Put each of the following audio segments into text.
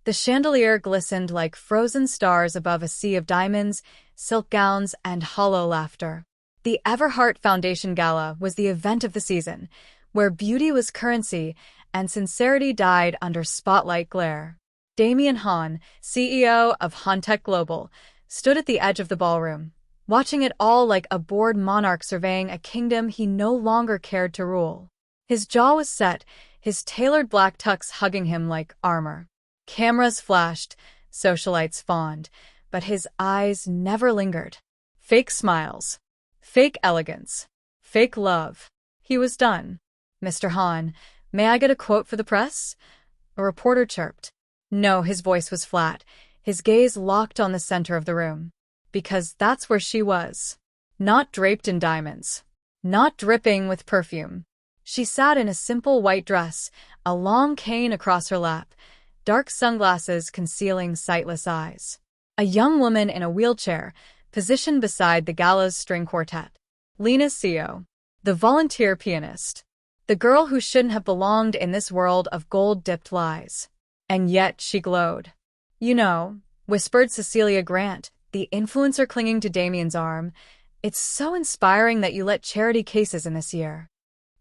The chandelier glistened like frozen stars above a sea of diamonds, silk gowns, and hollow laughter. The Everhart Foundation Gala was the event of the season, where beauty was currency and sincerity died under spotlight glare. Damian Hahn, CEO of Hantech Global, stood at the edge of the ballroom, watching it all like a bored monarch surveying a kingdom he no longer cared to rule. His jaw was set, his tailored black tux hugging him like armor. Cameras flashed, socialites fawned, but his eyes never lingered. Fake smiles. Fake elegance. Fake love. He was done. "Mr. Hahn, may I get a quote for the press?" A reporter chirped. No, his voice was flat, his gaze locked on the center of the room. Because that's where she was. Not draped in diamonds. Not dripping with perfume. She sat in a simple white dress, a long cane across her lap, dark sunglasses concealing sightless eyes. A young woman in a wheelchair, positioned beside the gala's string quartet. Lena Seo, the volunteer pianist. The girl who shouldn't have belonged in this world of gold-dipped lies. And yet she glowed. "You know," whispered Cecilia Grant, the influencer clinging to Damian's arm, "it's so inspiring that you let charity cases in this year."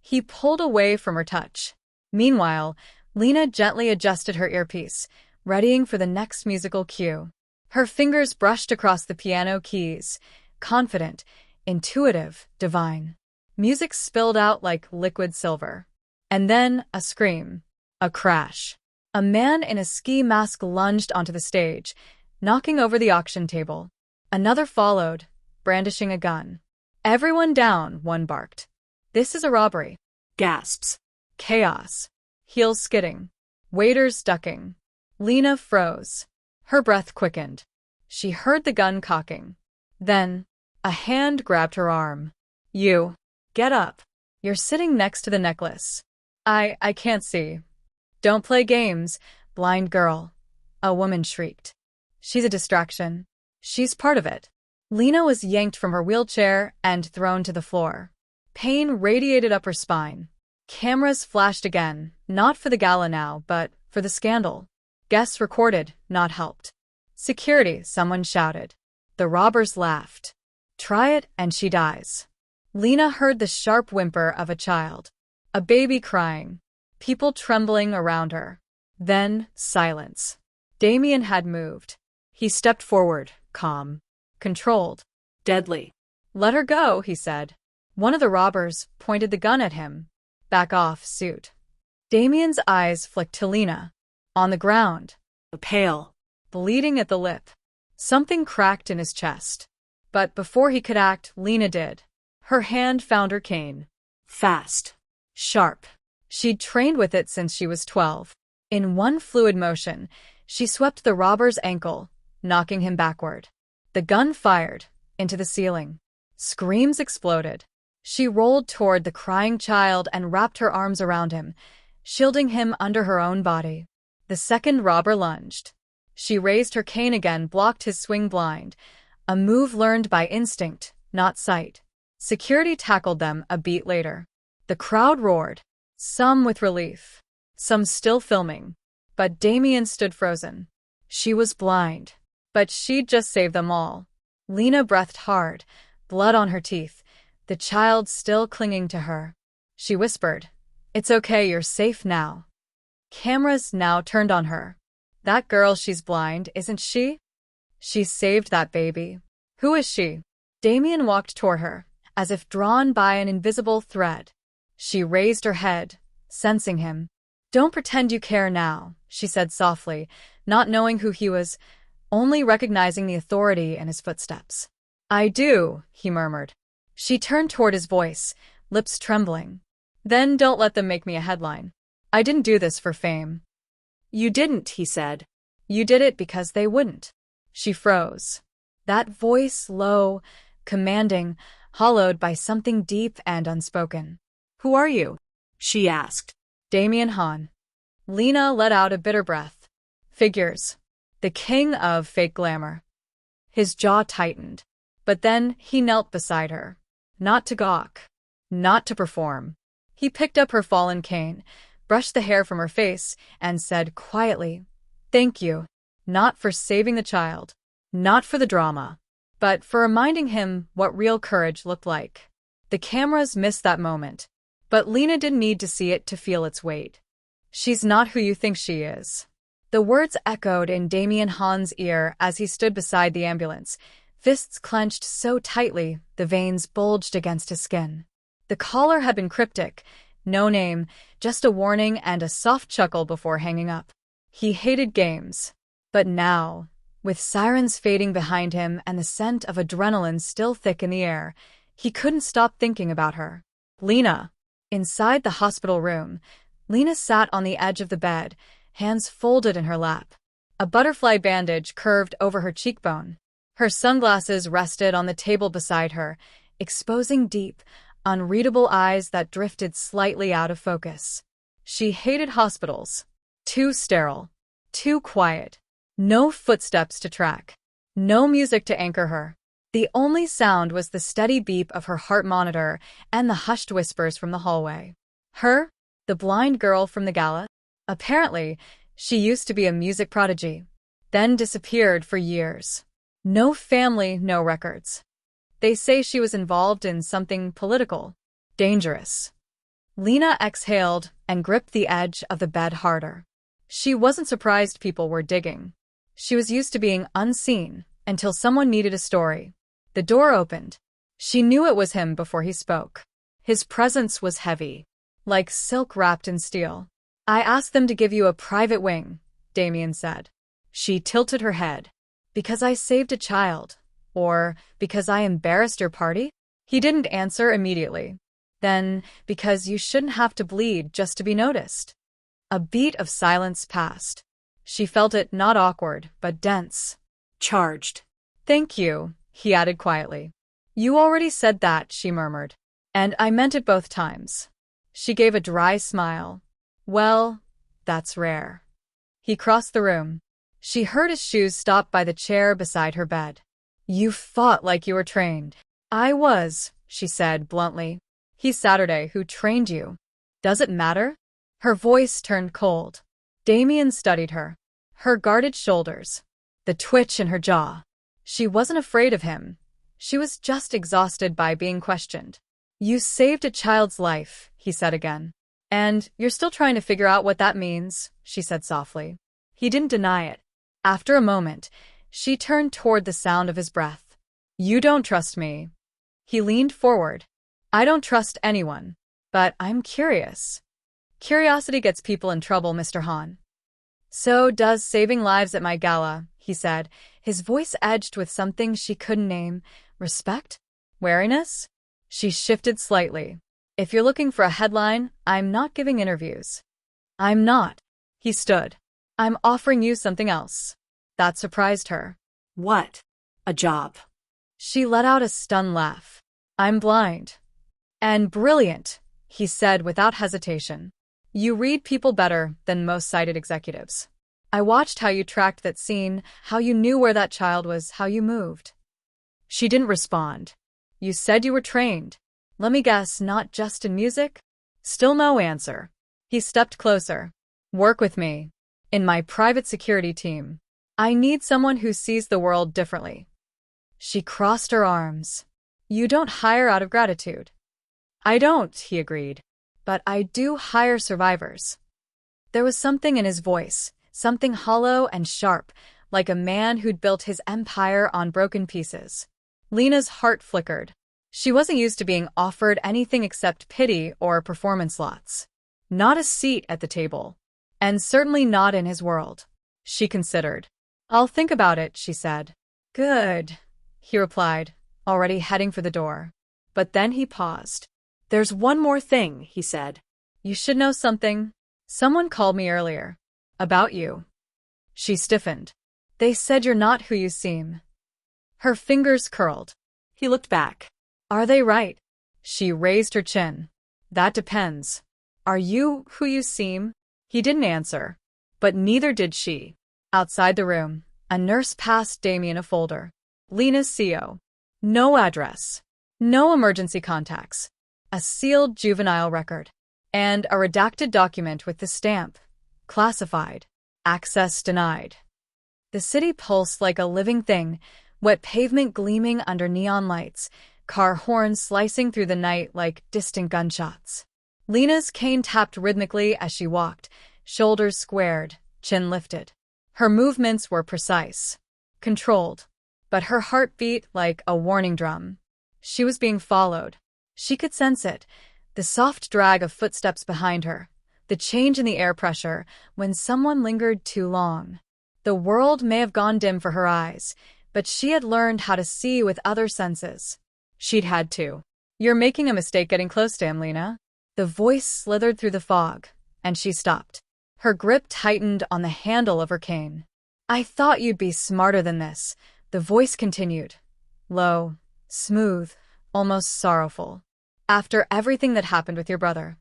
He pulled away from her touch. Meanwhile, Lena gently adjusted her earpiece, readying for the next musical cue. Her fingers brushed across the piano keys, confident, intuitive, divine. Music spilled out like liquid silver. And then a scream. A crash. A man in a ski mask lunged onto the stage, knocking over the auction table. Another followed, brandishing a gun. "Everyone down," one barked. "This is a robbery." Gasps. Chaos. Heels skidding. Waiters ducking. Lena froze. Her breath quickened. She heard the gun cocking. Then, a hand grabbed her arm. "You. Get up. You're sitting next to the necklace." I can't see." "Don't play games, blind girl," a woman shrieked. "She's a distraction. She's part of it." Lena was yanked from her wheelchair and thrown to the floor. Pain radiated up her spine. Cameras flashed again, not for the gala now, but for the scandal. Guests recorded, not helped. "Security," someone shouted. The robbers laughed. "Try it and she dies." Lena heard the sharp whimper of a child. A baby crying. People trembling around her. Then, silence. Damian had moved. He stepped forward, calm. Controlled. Deadly. "Let her go," he said. One of the robbers pointed the gun at him. "Back off, suit." Damian's eyes flicked to Lena. On the ground. Pale. Bleeding at the lip. Something cracked in his chest. But before he could act, Lena did. Her hand found her cane. Fast. Sharp. She'd trained with it since she was 12. In one fluid motion, she swept the robber's ankle, knocking him backward. The gun fired, into the ceiling. Screams exploded. She rolled toward the crying child and wrapped her arms around him, shielding him under her own body. The second robber lunged. She raised her cane again, blocked his swing blind, a move learned by instinct, not sight. Security tackled them a beat later. The crowd roared. Some with relief, some still filming. But Damian stood frozen. She was blind, but she'd just saved them all. Lena breathed hard, blood on her teeth, the child still clinging to her. She whispered, "It's okay, you're safe now." Cameras now turned on her. "That girl, she's blind, isn't she? She saved that baby. Who is she?" Damian walked toward her, as if drawn by an invisible thread. She raised her head, sensing him. "Don't pretend you care now," she said softly, not knowing who he was, only recognizing the authority in his footsteps. "I do," he murmured. She turned toward his voice, lips trembling. "Then don't let them make me a headline. I didn't do this for fame." "You didn't," he said. "You did it because they wouldn't." She froze. That voice, low, commanding, hollowed by something deep and unspoken. "Who are you?" she asked. "Damian Hahn." Lena let out a bitter breath. Figures. The king of fake glamour. His jaw tightened. But then he knelt beside her. Not to gawk. Not to perform. He picked up her fallen cane, brushed the hair from her face, and said quietly, Thank you. Not for saving the child. Not for the drama. But for reminding him what real courage looked like. The cameras missed that moment. But Lena didn't need to see it to feel its weight. She's not who you think she is. The words echoed in Damien Hahn's ear as he stood beside the ambulance, fists clenched so tightly the veins bulged against his skin. The caller had been cryptic, no name, just a warning and a soft chuckle before hanging up. He hated games. But now, with sirens fading behind him and the scent of adrenaline still thick in the air, he couldn't stop thinking about her. Lena. Inside the hospital room, Lena sat on the edge of the bed, hands folded in her lap. A butterfly bandage curved over her cheekbone. Her sunglasses rested on the table beside her, exposing deep, unreadable eyes that drifted slightly out of focus. She hated hospitals. Too sterile. Too quiet. No footsteps to track. No music to anchor her. The only sound was the steady beep of her heart monitor and the hushed whispers from the hallway. Her? The blind girl from the gala? Apparently, she used to be a music prodigy, then disappeared for years. No family, no records. They say she was involved in something political. Dangerous. Lena exhaled and gripped the edge of the bed harder. She wasn't surprised people were digging. She was used to being unseen until someone needed a story. The door opened. She knew it was him before he spoke. His presence was heavy, like silk wrapped in steel. I asked them to give you a private wing, Damien said. She tilted her head. Because I saved a child, or because I embarrassed your party? He didn't answer immediately. Then, because you shouldn't have to bleed just to be noticed. A beat of silence passed. She felt it not awkward, but dense. Charged. Thank you, he added quietly. You already said that, she murmured. And I meant it both times. She gave a dry smile. Well, that's rare. He crossed the room. She heard his shoes stop by the chair beside her bed. You fought like you were trained. I was, she said bluntly. He's Saturday who trained you. Does it matter? Her voice turned cold. Damien studied her. Her guarded shoulders. The twitch in her jaw. She wasn't afraid of him. She was just exhausted by being questioned. You saved a child's life, he said again. And you're still trying to figure out what that means, she said softly. He didn't deny it. After a moment, she turned toward the sound of his breath. You don't trust me. He leaned forward. I don't trust anyone. But I'm curious. Curiosity gets people in trouble, Mr. Hahn. So does saving lives at my gala, he said, his voice edged with something she couldn't name. Respect? Wariness? She shifted slightly. If you're looking for a headline, I'm not giving interviews. I'm not. He stood. I'm offering you something else. That surprised her. What? A job. She let out a stunned laugh. I'm blind. And brilliant, he said without hesitation. You read people better than most sighted executives. I watched how you tracked that scene, how you knew where that child was, how you moved. She didn't respond. You said you were trained. Let me guess, not just in music? Still no answer. He stepped closer. Work with me. In my private security team. I need someone who sees the world differently. She crossed her arms. You don't hire out of gratitude. I don't, he agreed. But I do hire survivors. There was something in his voice, something hollow and sharp, like a man who'd built his empire on broken pieces. Lena's heart flickered. She wasn't used to being offered anything except pity or performance slots. Not a seat at the table. And certainly not in his world. She considered. I'll think about it, she said. Good, he replied, already heading for the door. But then he paused. There's one more thing, he said. You should know something. Someone called me earlier. About you. She stiffened. They said you're not who you seem. Her fingers curled. He looked back. Are they right? She raised her chin. That depends. Are you who you seem? He didn't answer. But neither did she. Outside the room, a nurse passed Damien a folder. Lena's CO. No address. No emergency contacts. A sealed juvenile record. And a redacted document with the stamp. Classified. Access denied. The city pulsed like a living thing, wet pavement gleaming under neon lights, car horns slicing through the night like distant gunshots. Lena's cane tapped rhythmically as she walked, shoulders squared, chin lifted. Her movements were precise, controlled, but her heart beat like a warning drum. She was being followed. She could sense it, the soft drag of footsteps behind her, the change in the air pressure when someone lingered too long. The world may have gone dim for her eyes, but she had learned how to see with other senses. She'd had to. "You're making a mistake getting close to him, Lena." The voice slithered through the fog, and she stopped. Her grip tightened on the handle of her cane. "I thought you'd be smarter than this," the voice continued. Low, smooth, almost sorrowful. "After everything that happened with your brother."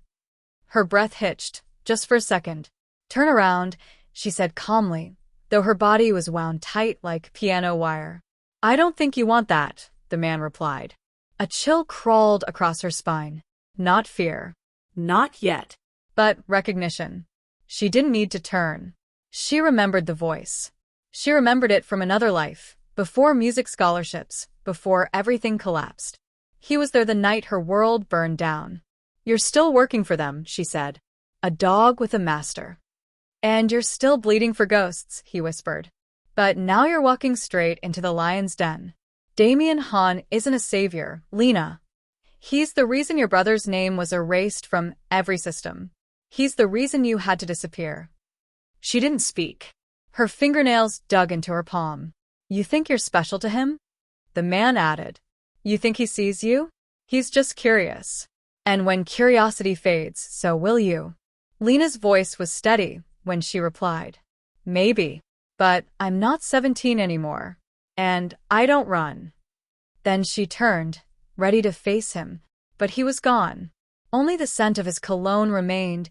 Her breath hitched, just for a second. "Turn around," she said calmly, though her body was wound tight like piano wire. "I don't think you want that," the man replied. A chill crawled across her spine. Not fear. Not yet. But recognition. She didn't need to turn. She remembered the voice. She remembered it from another life, before music scholarships, before everything collapsed. He was there the night her world burned down. "You're still working for them," she said. "A dog with a master." "And you're still bleeding for ghosts," he whispered. "But now you're walking straight into the lion's den." Damien Hahn isn't a savior, Lena. He's the reason your brother's name was erased from every system. He's the reason you had to disappear. She didn't speak. Her fingernails dug into her palm. "You think you're special to him?" The man added. "You think he sees you? He's just curious. And when curiosity fades, so will you." Lena's voice was steady when she replied. "Maybe. But I'm not 17 anymore. And I don't run." Then she turned, ready to face him, but he was gone. Only the scent of his cologne remained,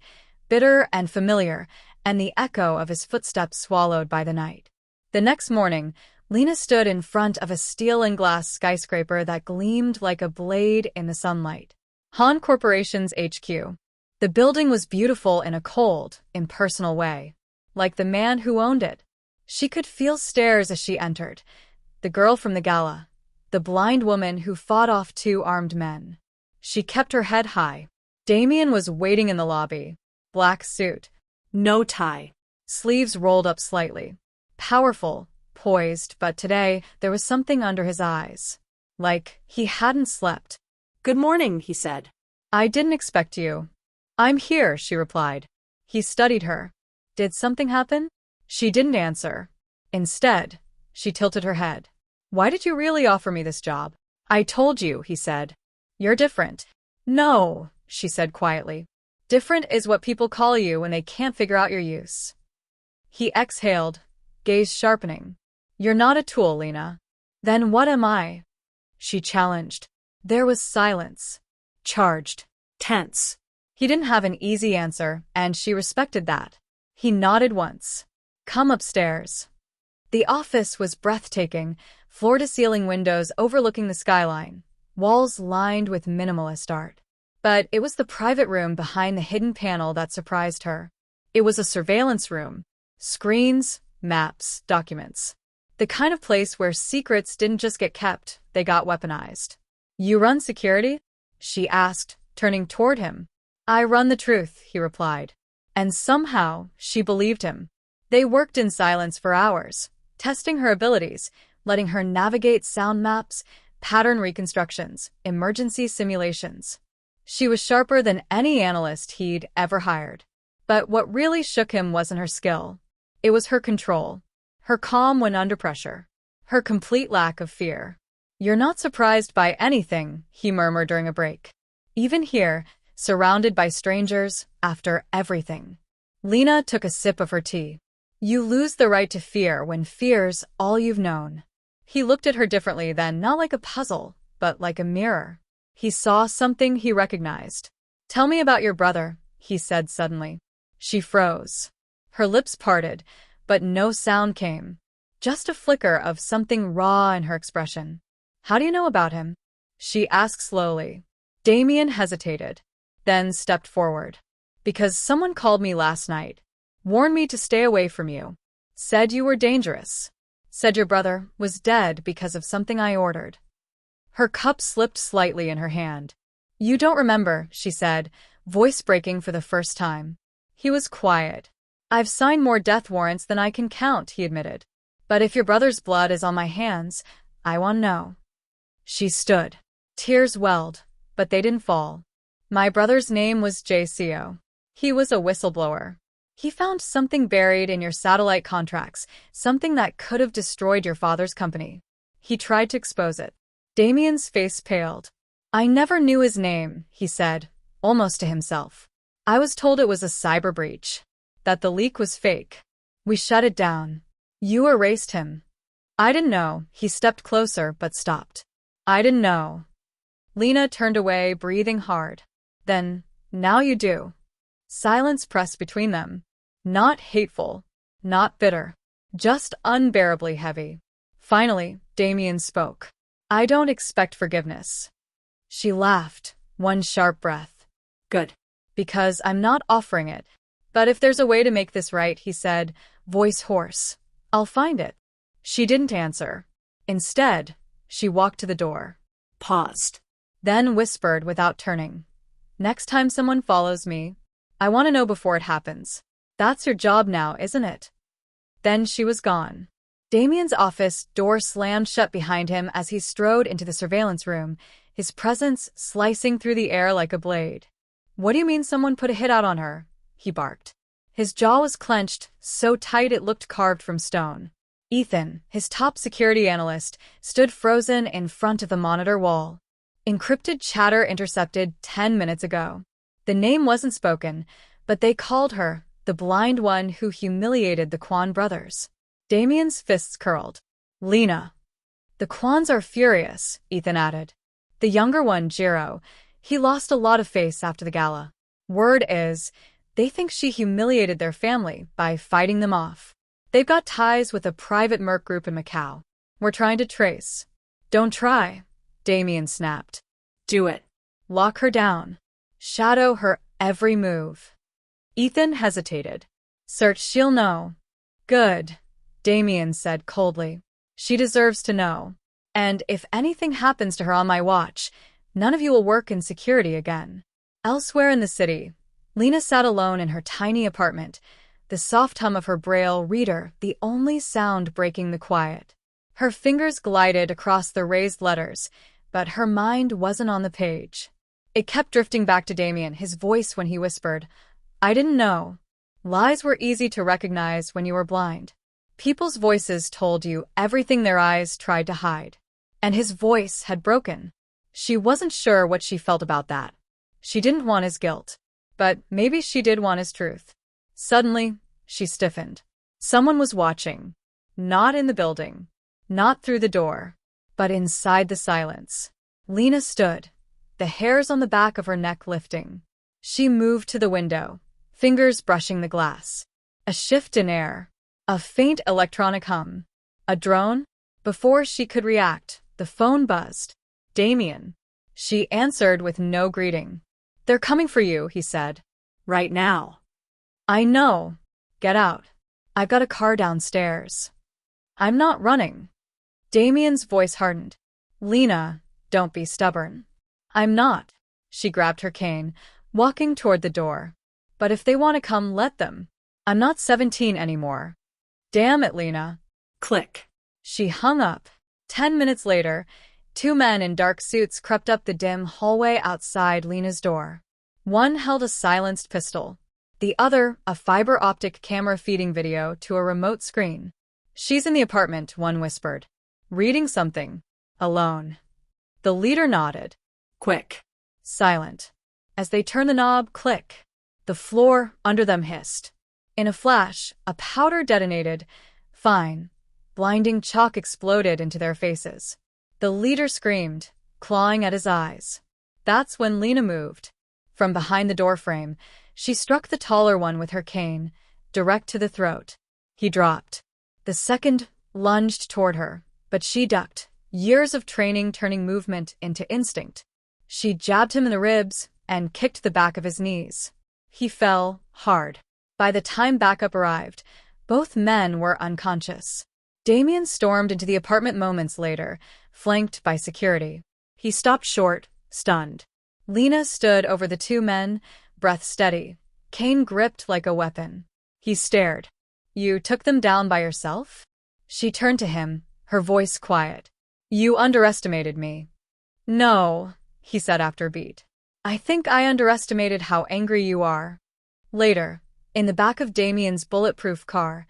bitter and familiar, and the echo of his footsteps swallowed by the night. The next morning, Lena stood in front of a steel and glass skyscraper that gleamed like a blade in the sunlight. Hahn Corporation's HQ. The building was beautiful in a cold, impersonal way, like the man who owned it. She could feel stares as she entered. The girl from the gala. The blind woman who fought off two armed men. She kept her head high. Damien was waiting in the lobby. Black suit. No tie. Sleeves rolled up slightly. Powerful, poised, but today there was something under his eyes. Like he hadn't slept. "Good morning," he said. "I didn't expect you." "I'm here," she replied. He studied her. "Did something happen?" She didn't answer. Instead, she tilted her head. "Why did you really offer me this job?" "I told you," he said. "You're different." "No," she said quietly. "Different is what people call you when they can't figure out your use." He exhaled, gaze sharpening. "You're not a tool, Lena." "Then what am I?" she challenged. There was silence. Charged. Tense. He didn't have an easy answer, and she respected that. He nodded once. "Come upstairs." The office was breathtaking, floor-to-ceiling windows overlooking the skyline, walls lined with minimalist art. But it was the private room behind the hidden panel that surprised her. It was a surveillance room. Screens, maps, documents. The kind of place where secrets didn't just get kept, they got weaponized. "You run security?" she asked, turning toward him. "I run the truth," he replied. And somehow, she believed him. They worked in silence for hours, testing her abilities, letting her navigate sound maps, pattern reconstructions, emergency simulations. She was sharper than any analyst he'd ever hired. But what really shook him wasn't her skill. It was her control, her calm when under pressure, her complete lack of fear. "You're not surprised by anything," he murmured during a break. "Even here, surrounded by strangers, after everything." Lena took a sip of her tea. "You lose the right to fear when fear's all you've known." He looked at her differently then, not like a puzzle, but like a mirror. He saw something he recognized. "Tell me about your brother," he said suddenly. She froze. Her lips parted, but no sound came. Just a flicker of something raw in her expression. "How do you know about him?" she asked slowly. Damien hesitated, then stepped forward. "Because someone called me last night." Warned me to stay away from you. Said you were dangerous. Said your brother was dead because of something I ordered. Her cup slipped slightly in her hand. You don't remember, she said, voice breaking for the first time. He was quiet. I've signed more death warrants than I can count, he admitted. But if your brother's blood is on my hands, I want to know. She stood. Tears welled, but they didn't fall. My brother's name was JCO. He was a whistleblower. He found something buried in your satellite contracts, something that could have destroyed your father's company. He tried to expose it. Damien's face paled. I never knew his name, he said, almost to himself. I was told it was a cyber breach, that the leak was fake. We shut it down. You erased him. I didn't know. He stepped closer but stopped. I didn't know. Lena turned away, breathing hard. Then, now you do. Silence pressed between them. Not hateful, not bitter, just unbearably heavy. Finally, Damien spoke. I don't expect forgiveness. She laughed, one sharp breath. Good. Because I'm not offering it. But if there's a way to make this right, he said, voice hoarse, I'll find it. She didn't answer. Instead, she walked to the door. Paused. Then whispered without turning. Next time someone follows me, I want to know before it happens. That's your job now, isn't it? Then she was gone. Damien's office door slammed shut behind him as he strode into the surveillance room, his presence slicing through the air like a blade. What do you mean someone put a hit out on her? He barked. His jaw was clenched, so tight it looked carved from stone. Ethan, his top security analyst, stood frozen in front of the monitor wall. Encrypted chatter intercepted 10 minutes ago. The name wasn't spoken, but they called her the blind one who humiliated the Kwan brothers. Damien's fists curled. Lena. The Kwans are furious, Ethan added. The younger one, Jiro, he lost a lot of face after the gala. Word is, they think she humiliated their family by fighting them off. They've got ties with a private merc group in Macau. We're trying to trace. Don't try, Damien snapped. Do it. Lock her down. Shadow her every move. Ethan hesitated. Search, she'll know. Good, Damien said coldly. She deserves to know. And if anything happens to her on my watch, none of you will work in security again. Elsewhere in the city, Lena sat alone in her tiny apartment, the soft hum of her Braille reader the only sound breaking the quiet. Her fingers glided across the raised letters, but her mind wasn't on the page. It kept drifting back to Damien, his voice when he whispered, I didn't know. Lies were easy to recognize when you were blind. People's voices told you everything their eyes tried to hide. And his voice had broken. She wasn't sure what she felt about that. She didn't want his guilt. But maybe she did want his truth. Suddenly, she stiffened. Someone was watching. Not in the building. Not through the door. But inside the silence. Lena stood, the hairs on the back of her neck lifting. She moved to the window, fingers brushing the glass. A shift in air. A faint electronic hum. A drone? Before she could react, the phone buzzed. Damien. She answered with no greeting. They're coming for you, he said. Right now. I know. Get out. I've got a car downstairs. I'm not running. Damien's voice hardened. Lena, don't be stubborn. I'm not. She grabbed her cane, walking toward the door. But if they want to come, let them. I'm not 17 anymore. Damn it, Lena. Click. She hung up. 10 minutes later, 2 men in dark suits crept up the dim hallway outside Lena's door. One held a silenced pistol. The other, a fiber optic camera feeding video to a remote screen. She's in the apartment, one whispered. Reading something. Alone. The leader nodded. Quick. Silent. As they turned the knob, click. The floor under them hissed. In a flash, a powder detonated. Fine. Blinding chalk exploded into their faces. The leader screamed, clawing at his eyes. That's when Lena moved. From behind the doorframe, she struck the taller one with her cane, direct to the throat. He dropped. The second lunged toward her, but she ducked, years of training turning movement into instinct. She jabbed him in the ribs and kicked the back of his knees. He fell, hard. By the time backup arrived, both men were unconscious. Damien stormed into the apartment moments later, flanked by security. He stopped short, stunned. Lena stood over the two men, breath steady, cane gripped like a weapon. He stared. "You took them down by yourself?" She turned to him, her voice quiet. "You underestimated me." "No," he said after a beat. "I think I underestimated how angry you are." Later, in the back of Damien's bulletproof car,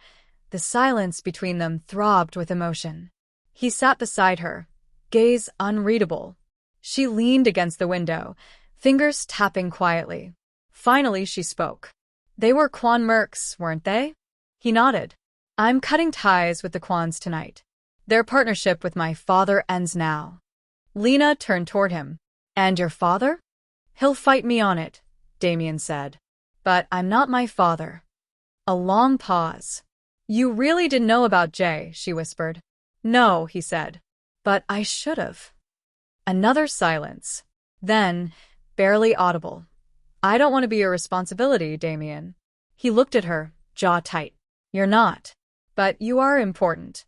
the silence between them throbbed with emotion. He sat beside her, gaze unreadable. She leaned against the window, fingers tapping quietly. Finally, she spoke. "They were Quan Mercs, weren't they?" He nodded. "I'm cutting ties with the Quans tonight. Their partnership with my father ends now." Lena turned toward him. "And your father?" "He'll fight me on it," Damien said. "But I'm not my father." A long pause. "You really didn't know about Jay," she whispered. "No," he said. "But I should've." Another silence. Then, barely audible. "I don't want to be your responsibility, Damien." He looked at her, jaw tight. "You're not. But you are important."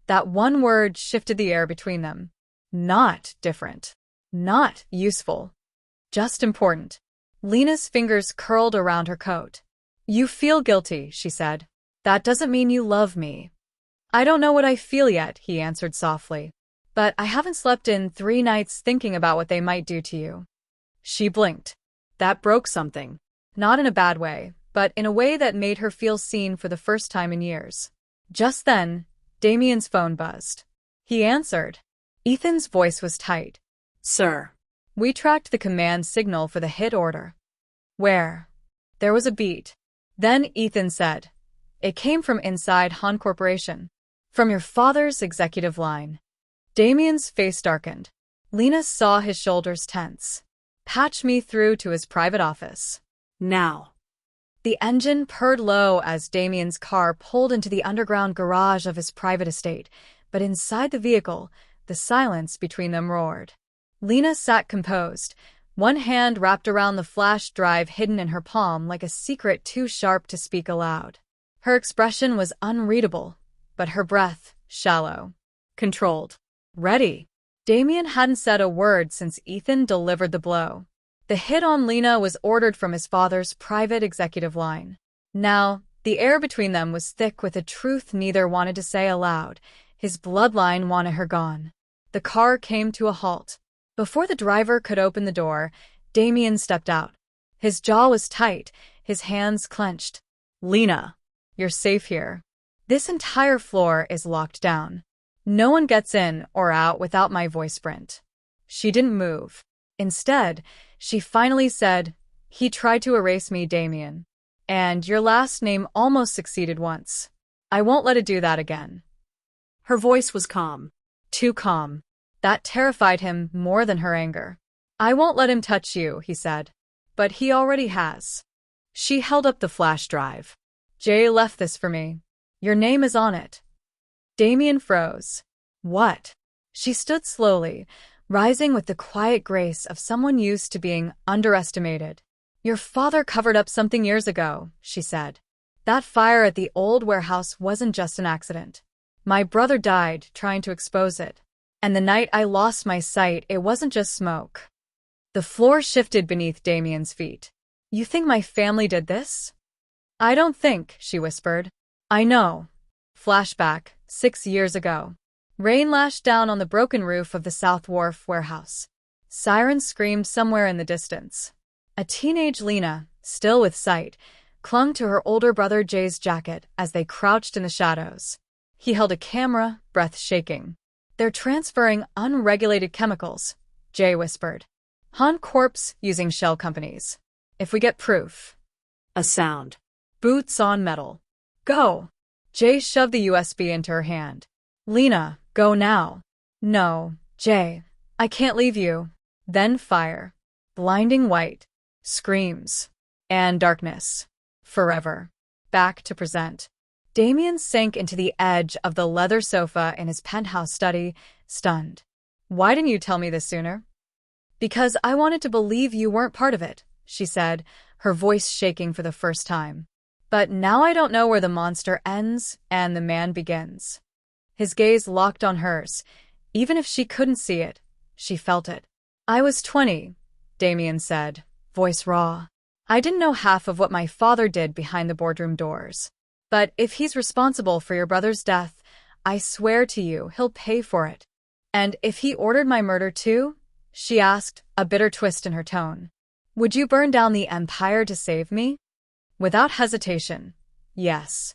That one word shifted the air between them. Not different. Not useful. Just important. Lena's fingers curled around her coat. "You feel guilty," she said. "That doesn't mean you love me." "I don't know what I feel yet," he answered softly. "But I haven't slept in 3 nights thinking about what they might do to you." She blinked. That broke something. Not in a bad way, but in a way that made her feel seen for the first time in years. Just then, Damien's phone buzzed. He answered. Ethan's voice was tight. "Sir, we tracked the command signal for the hit order." "Where?" There was a beat. Then Ethan said, "It came from inside Han Corporation. From your father's executive line." Damien's face darkened. Lena saw his shoulders tense. "Patch me through to his private office. Now." The engine purred low as Damien's car pulled into the underground garage of his private estate, but inside the vehicle, the silence between them roared. Lena sat composed, one hand wrapped around the flash drive hidden in her palm like a secret too sharp to speak aloud. Her expression was unreadable, but her breath, shallow, controlled. Ready. Damien hadn't said a word since Ethan delivered the blow. The hit on Lena was ordered from his father's private executive line. Now, the air between them was thick with a truth neither wanted to say aloud. His bloodline wanted her gone. The car came to a halt. Before the driver could open the door, Damien stepped out. His jaw was tight, his hands clenched. "Lena, you're safe here. This entire floor is locked down. No one gets in or out without my voice print." She didn't move. Instead, she finally said, "He tried to erase me, Damien. And your last name almost succeeded once. I won't let it do that again." Her voice was calm. Too calm. That terrified him more than her anger. "I won't let him touch you," he said. "But he already has." She held up the flash drive. "Jay left this for me. Your name is on it." Damien froze. "What?" She stood slowly, rising with the quiet grace of someone used to being underestimated. "Your father covered up something years ago," she said. "That fire at the old warehouse wasn't just an accident. My brother died trying to expose it. And the night I lost my sight, it wasn't just smoke." The floor shifted beneath Damien's feet. "You think my family did this?" "I don't think," she whispered. "I know." Flashback, 6 years ago. Rain lashed down on the broken roof of the South Wharf warehouse. Sirens screamed somewhere in the distance. A teenage Lena, still with sight, clung to her older brother Jay's jacket as they crouched in the shadows. He held a camera, breath shaking. "They're transferring unregulated chemicals," Jay whispered. "Han Corp's using shell companies. If we get proof." A sound. Boots on metal. "Go." Jay shoved the USB into her hand. "Lena, go now." "No, Jay. I can't leave you." Then fire. Blinding white. Screams. And darkness. Forever. Back to present. Damien sank into the edge of the leather sofa in his penthouse study, stunned. "Why didn't you tell me this sooner?" "Because I wanted to believe you weren't part of it," she said, her voice shaking for the first time. But now I don't know where the monster ends and the man begins. His gaze locked on hers. Even if she couldn't see it, she felt it. I was 20, Damien said, voice raw. I didn't know half of what my father did behind the boardroom doors. But if he's responsible for your brother's death, I swear to you, he'll pay for it. And if he ordered my murder too? She asked, a bitter twist in her tone. Would you burn down the empire to save me? Without hesitation, yes.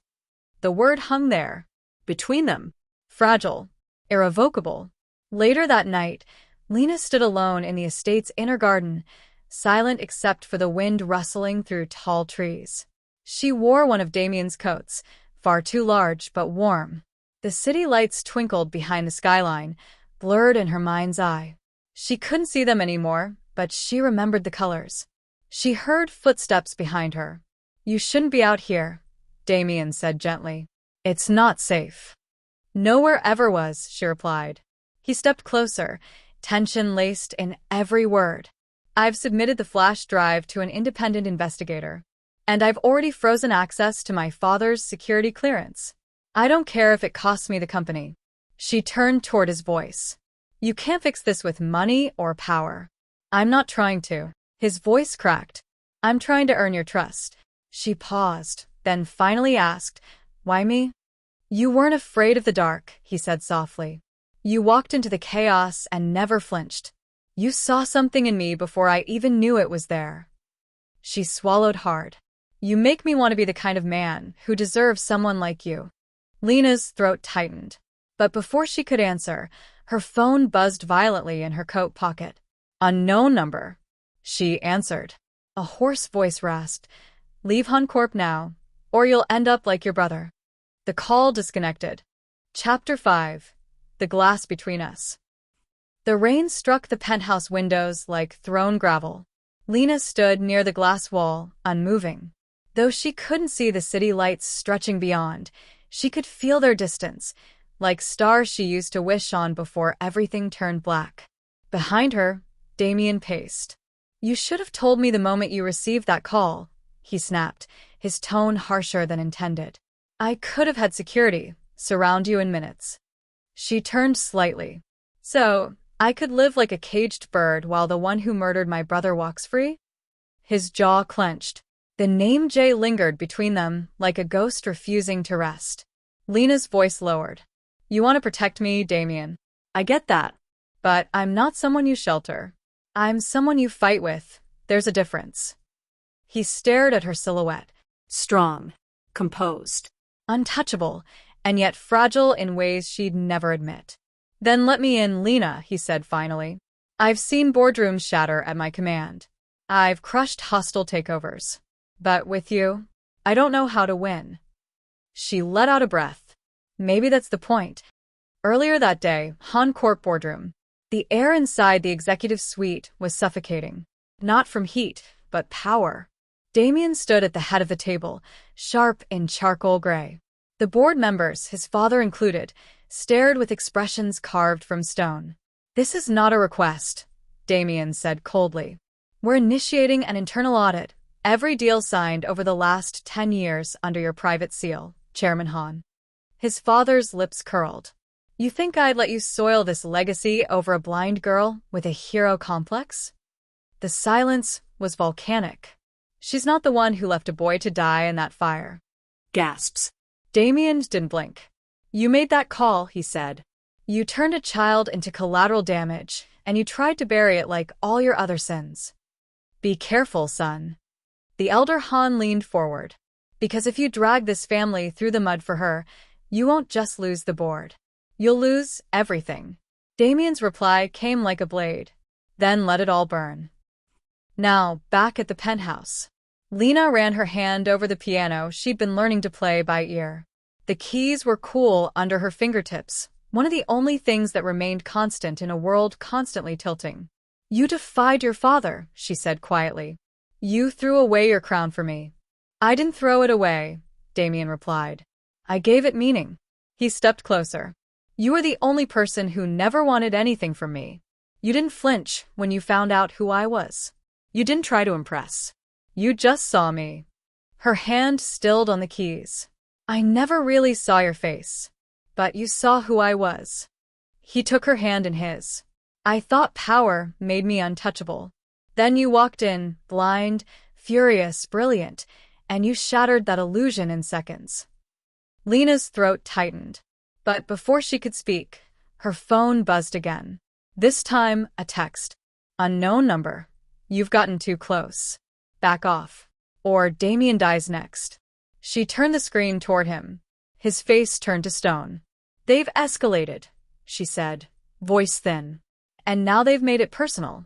The word hung there, between them, fragile, irrevocable. Later that night, Lena stood alone in the estate's inner garden, silent except for the wind rustling through tall trees. She wore one of Damien's coats, far too large but warm. The city lights twinkled behind the skyline, blurred in her mind's eye. She couldn't see them anymore, but she remembered the colors. She heard footsteps behind her. You shouldn't be out here, Damien said gently. It's not safe. Nowhere ever was, she replied. He stepped closer, tension laced in every word. I've submitted the flash drive to an independent investigator. And I've already frozen access to my father's security clearance. I don't care if it costs me the company. She turned toward his voice. You can't fix this with money or power. I'm not trying to. His voice cracked. I'm trying to earn your trust. She paused, then finally asked, Why me? You weren't afraid of the dark, he said softly. You walked into the chaos and never flinched. You saw something in me before I even knew it was there. She swallowed hard. You make me want to be the kind of man who deserves someone like you. Lena's throat tightened. But before she could answer, her phone buzzed violently in her coat pocket. Unknown number. She answered. A hoarse voice rasped. Leave Huncorp now, or you'll end up like your brother. The call disconnected. Chapter 5. The Glass Between Us. The rain struck the penthouse windows like thrown gravel. Lena stood near the glass wall, unmoving. Though she couldn't see the city lights stretching beyond, she could feel their distance, like stars she used to wish on before everything turned black. Behind her, Damien paced. You should have told me the moment you received that call, he snapped, his tone harsher than intended. I could have had security surround you in minutes. She turned slightly. So, I could live like a caged bird while the one who murdered my brother walks free? His jaw clenched. The name Jay lingered between them like a ghost refusing to rest. Lena's voice lowered. You want to protect me, Damien. I get that. But I'm not someone you shelter. I'm someone you fight with. There's a difference. He stared at her silhouette. Strong, composed, untouchable, and yet fragile in ways she'd never admit. Then let me in, Lena, he said finally. I've seen boardrooms shatter at my command. I've crushed hostile takeovers. But with you, I don't know how to win. She let out a breath. Maybe that's the point. Earlier that day, Huncorp boardroom. The air inside the executive suite was suffocating. Not from heat, but power. Damien stood at the head of the table, sharp in charcoal gray. The board members, his father included, stared with expressions carved from stone. This is not a request, Damien said coldly. We're initiating an internal audit. Every deal signed over the last 10 years under your private seal, Chairman Han. His father's lips curled. You think I'd let you soil this legacy over a blind girl with a hero complex? The silence was volcanic. She's not the one who left a boy to die in that fire. Gasps. Damien didn't blink. You made that call, he said. You turned a child into collateral damage, and you tried to bury it like all your other sins. Be careful, son. The elder Han leaned forward. Because if you drag this family through the mud for her, you won't just lose the board. You'll lose everything. Damien's reply came like a blade. Then let it all burn. Now, back at the penthouse. Lena ran her hand over the piano she'd been learning to play by ear. The keys were cool under her fingertips, one of the only things that remained constant in a world constantly tilting. You defied your father, she said quietly. You threw away your crown for me. I didn't throw it away, Damien replied. I gave it meaning. He stepped closer. You were the only person who never wanted anything from me. You didn't flinch when you found out who I was. You didn't try to impress. You just saw me. Her hand stilled on the keys. I never really saw your face, but you saw who I was. He took her hand in his. I thought power made me untouchable. Then you walked in, blind, furious, brilliant, and you shattered that illusion in seconds. Lena's throat tightened, but before she could speak, her phone buzzed again. This time, a text. Unknown number. You've gotten too close. Back off. Or Damien dies next. She turned the screen toward him. His face turned to stone. They've escalated, she said, voice thin. And now they've made it personal.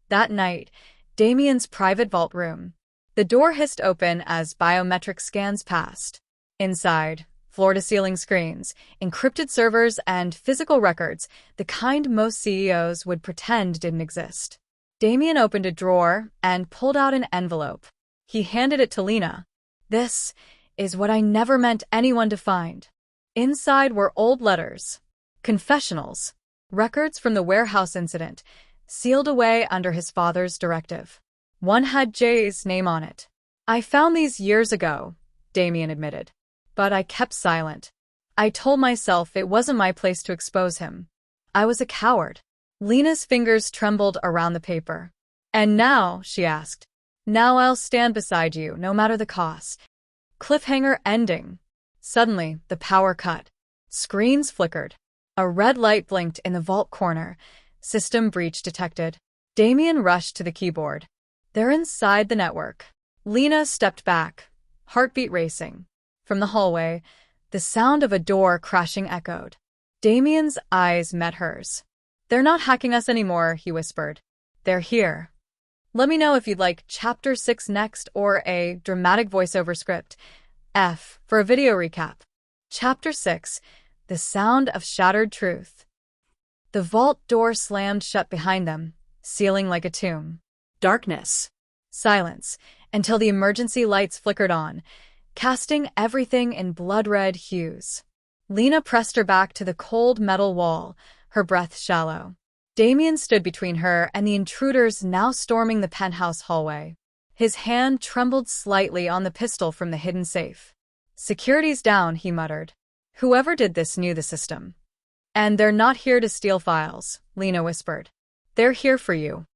That night, Damien's private vault room. The door hissed open as biometric scans passed. Inside, floor-to-ceiling screens, encrypted servers, and physical records, the kind most CEOs would pretend didn't exist. Damien opened a drawer and pulled out an envelope. He handed it to Lena. This is what I never meant anyone to find. Inside were old letters, confessionals, records from the warehouse incident, sealed away under his father's directive. One had Jay's name on it. I found these years ago, Damien admitted. But I kept silent. I told myself it wasn't my place to expose him. I was a coward. Lena's fingers trembled around the paper. And now, she asked, now I'll stand beside you, no matter the cost. Cliffhanger ending. Suddenly, the power cut. Screens flickered. A red light blinked in the vault corner. System breach detected. Damien rushed to the keyboard. They're inside the network. Lena stepped back, heartbeat racing. From the hallway, the sound of a door crashing echoed. Damien's eyes met hers. They're not hacking us anymore, he whispered. They're here. Let me know if you'd like Chapter 6 next or a dramatic voiceover script. F for a video recap. Chapter 6, The Sound of Shattered Truth. The vault door slammed shut behind them, sealing like a tomb. Darkness. Silence, until the emergency lights flickered on, casting everything in blood-red hues. Lena pressed her back to the cold metal wall, her breath shallow. Damien stood between her and the intruders now storming the penthouse hallway. His hand trembled slightly on the pistol from the hidden safe. Security's down, he muttered. Whoever did this knew the system. And they're not here to steal files, Lena whispered. They're here for you.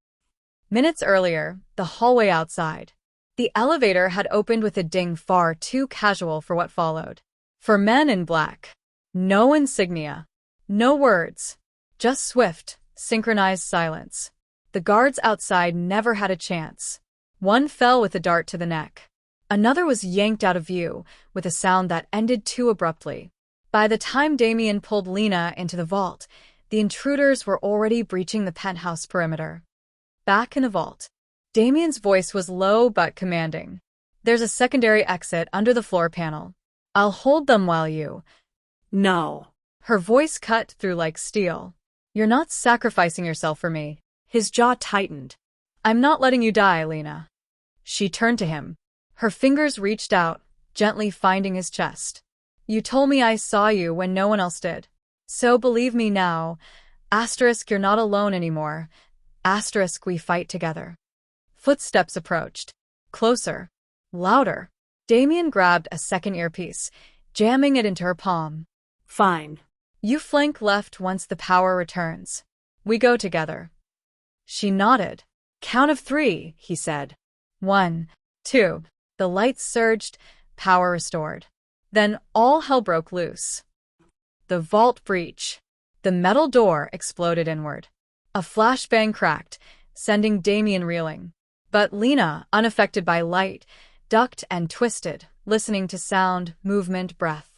Minutes earlier, the hallway outside. The elevator had opened with a ding far too casual for what followed. For men in black. No insignia. No words. Just swift, synchronized silence. The guards outside never had a chance. One fell with a dart to the neck. Another was yanked out of view, with a sound that ended too abruptly. By the time Damien pulled Lena into the vault, the intruders were already breaching the penthouse perimeter. Back in the vault, Damien's voice was low but commanding. There's a secondary exit under the floor panel. I'll hold them while you... No. Her voice cut through like steel. You're not sacrificing yourself for me. His jaw tightened. I'm not letting you die, Lena. She turned to him. Her fingers reached out, gently finding his chest. You told me I saw you when no one else did. So believe me now. Asterisk, you're not alone anymore. Asterisk, we fight together. Footsteps approached. Closer. Louder. Damien grabbed a second earpiece, jamming it into her palm. Fine. You flank left once the power returns. We go together. She nodded. Count of 3, he said. 1, 2. The lights surged, power restored. Then all hell broke loose. The vault breach. The metal door exploded inward. A flashbang cracked, sending Damien reeling. But Lena, unaffected by light, ducked and twisted, listening to sound, movement, breath.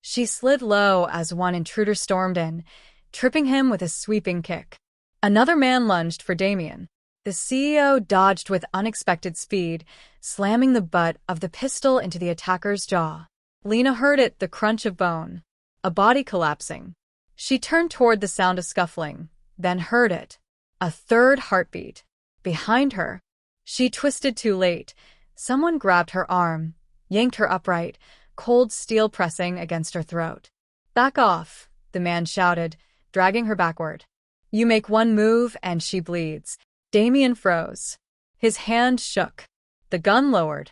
She slid low as one intruder stormed in, tripping him with a sweeping kick. Another man lunged for Damien. The CEO dodged with unexpected speed, slamming the butt of the pistol into the attacker's jaw. Lena heard it, the crunch of bone. A body collapsing. She turned toward the sound of scuffling, then heard it. A third heartbeat. Behind her. She twisted too late. Someone grabbed her arm, yanked her upright, cold steel pressing against her throat. Back off, the man shouted, dragging her backward. You make one move and she bleeds. Damien froze. His hand shook. The gun lowered.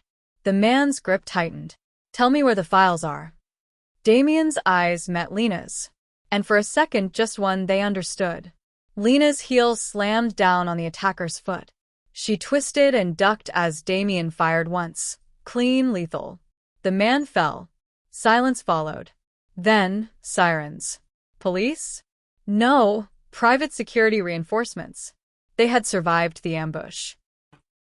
The man's grip tightened. Tell me where the files are. Damien's eyes met Lena's. And for a second, just one, they understood. Lena's heel slammed down on the attacker's foot. She twisted and ducked as Damien fired once. Clean, lethal. The man fell. Silence followed. Then, sirens. Police? No, private security reinforcements. They had survived the ambush.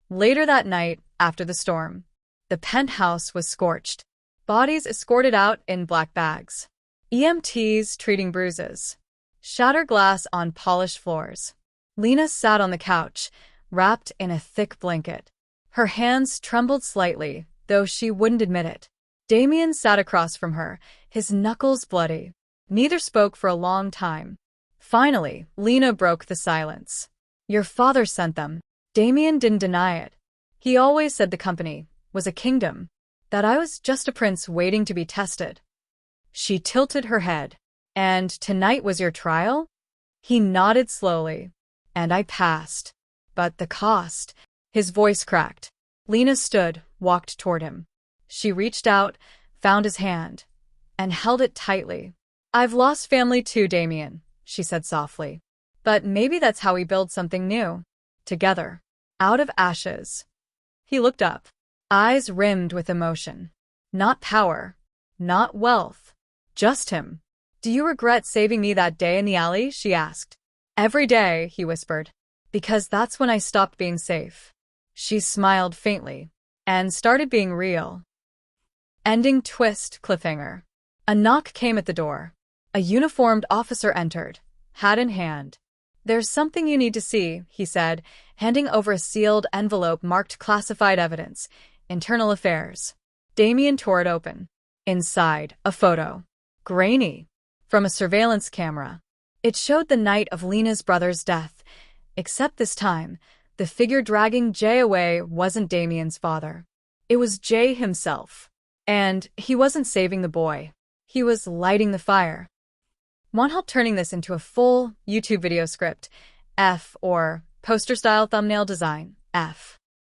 Later that night, after the storm, the penthouse was scorched. Bodies escorted out in black bags. EMTs treating bruises. Shattered glass on polished floors. Lena sat on the couch, wrapped in a thick blanket. Her hands trembled slightly, though she wouldn't admit it. Damien sat across from her, his knuckles bloody. Neither spoke for a long time. Finally, Lena broke the silence. Your father sent them. Damien didn't deny it. He always said the company was a kingdom, that I was just a prince waiting to be tested. She tilted her head. And tonight was your trial? He nodded slowly. And I passed. But the cost. His voice cracked. Lena stood, walked toward him. She reached out, found his hand, and held it tightly. I've lost family too, Damien, she said softly. But maybe that's how we build something new. Together. Out of ashes. He looked up. Eyes rimmed with emotion. Not power. Not wealth. Just him. Do you regret saving me that day in the alley? She asked. Every day, he whispered. Because that's when I stopped being safe. She smiled faintly. And started being real. Ending twist, cliffhanger. A knock came at the door. A uniformed officer entered, hat in hand. There's something you need to see, he said, handing over a sealed envelope marked classified evidence. Internal affairs. Damien tore it open. Inside, a photo. Grainy. From a surveillance camera. It showed the night of Lena's brother's death. Except this time, the figure dragging Jay away wasn't Damien's father. It was Jay himself. And he wasn't saving the boy. He was lighting the fire. Want help turning this into a full YouTube video script? F or poster-style thumbnail design? F.